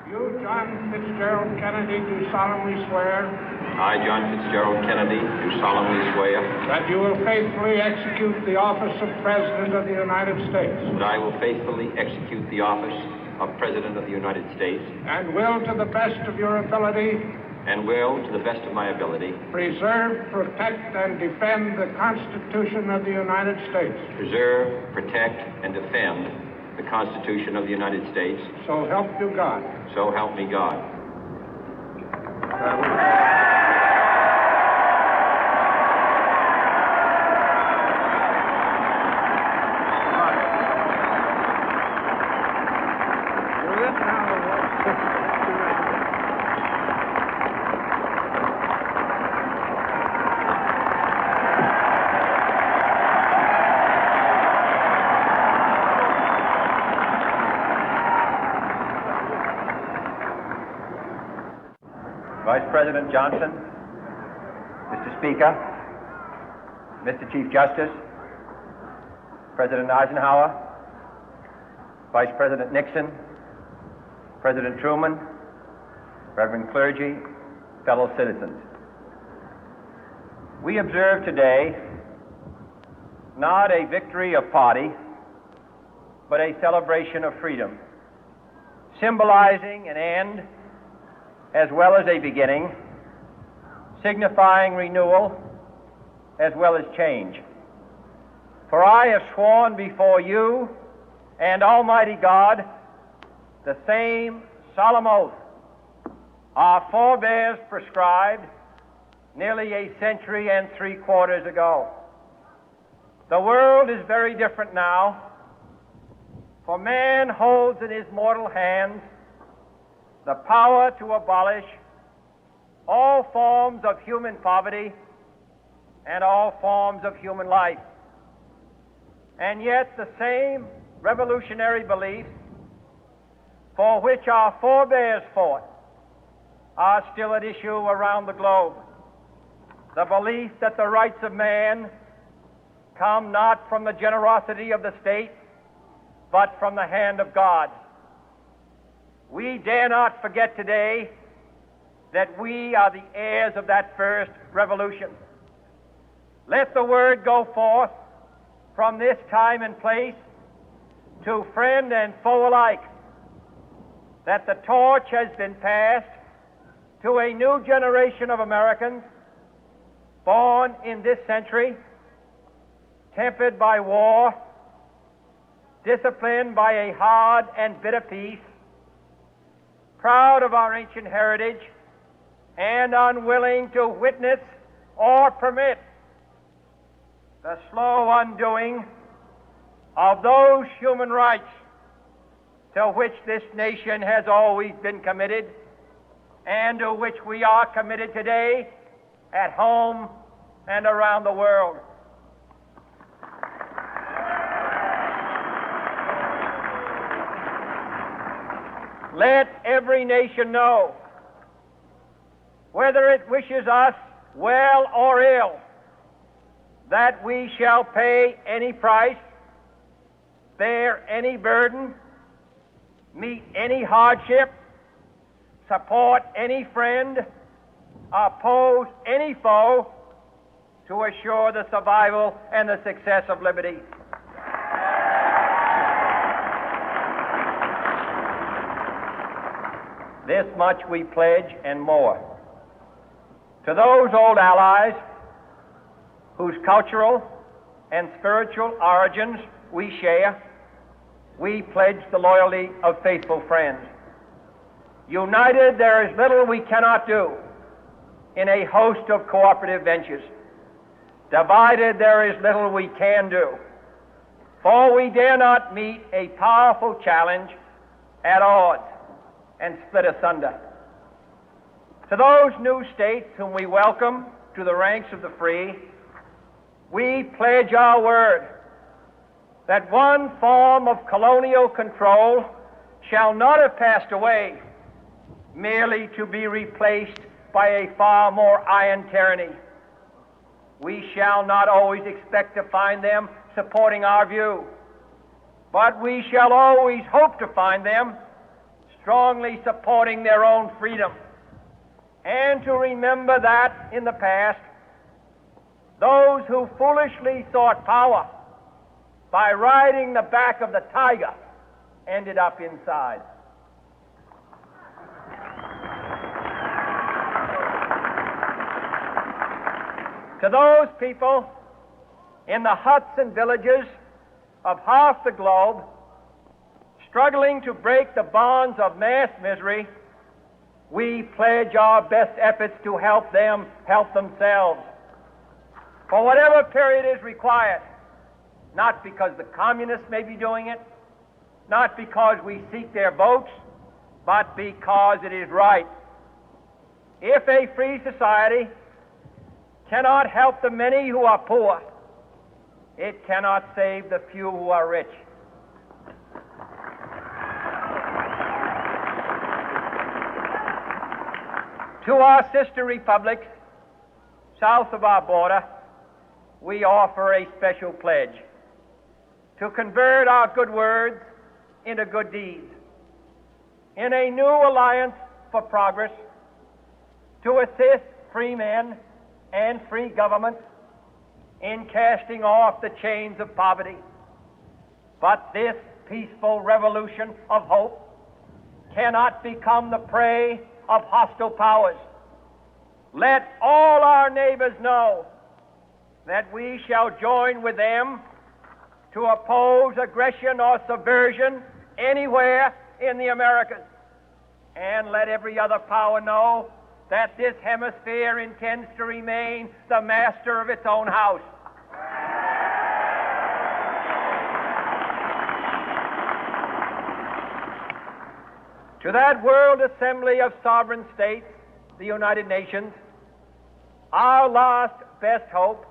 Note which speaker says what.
Speaker 1: You, John Fitzgerald Kennedy, do solemnly swear.
Speaker 2: I, John Fitzgerald Kennedy, do solemnly swear.
Speaker 1: That you will faithfully execute the office of President of the United States.
Speaker 2: That I will faithfully execute the office of President of the United States.
Speaker 1: And will, to the best of your ability.
Speaker 2: And will, to the best of my ability.
Speaker 1: Preserve, protect, and defend the Constitution of the United States.
Speaker 2: Preserve, protect, and defend the Constitution of the United States.
Speaker 1: So help you God.
Speaker 2: So help me God.
Speaker 3: Vice President Johnson, Mr. Speaker, Mr. Chief Justice, President Eisenhower, Vice President Nixon, President Truman, Reverend clergy, fellow citizens. We observe today not a victory of party, but a celebration of freedom, symbolizing an end as well as a beginning, signifying renewal as well as change. For I have sworn before you and Almighty God the same solemn oath our forebears prescribed nearly a century and 3/4 ago. The world is very different now, for man holds in his mortal hands the power to abolish all forms of human poverty and all forms of human life. And yet the same revolutionary beliefs for which our forebears fought are still at issue around the globe. The belief that the rights of man come not from the generosity of the state, but from the hand of God. We dare not forget today that we are the heirs of that first revolution. Let the word go forth from this time and place to friend and foe alike that the torch has been passed to a new generation of Americans born in this century, tempered by war, disciplined by a hard and bitter peace, proud of our ancient heritage, and unwilling to witness or permit the slow undoing of those human rights to which this nation has always been committed and to which we are committed today at home and around the world. Let every nation know, whether it wishes us well or ill, that we shall pay any price, bear any burden, meet any hardship, support any friend, oppose any foe to assure the survival and the success of liberty. This much we pledge and more. To those old allies whose cultural and spiritual origins we share, we pledge the loyalty of faithful friends. United, there is little we cannot do in a host of cooperative ventures. Divided, there is little we can do, for we dare not meet a powerful challenge at odds and split asunder. To those new states whom we welcome to the ranks of the free, we pledge our word that one form of colonial control shall not have passed away, merely to be replaced by a far more iron tyranny. We shall not always expect to find them supporting our view, but we shall always hope to find them strongly supporting their own freedom, and to remember that in the past, those who foolishly sought power by riding the back of the tiger ended up inside. To those people in the huts and villages of half the globe struggling to break the bonds of mass misery, we pledge our best efforts to help them help themselves for whatever period is required, not because the communists may be doing it, not because we seek their votes, but because it is right. If a free society cannot help the many who are poor, it cannot save the few who are rich. To our sister republics south of our border, we offer a special pledge to convert our good words into good deeds, in a new alliance for progress, to assist free men and free governments in casting off the chains of poverty. But this peaceful revolution of hope cannot become the prey of hostile powers. Let all our neighbors know that we shall join with them to oppose aggression or subversion anywhere in the Americas. And let every other power know that this hemisphere intends to remain the master of its own house. To that World Assembly of Sovereign States, the United Nations, our last best hope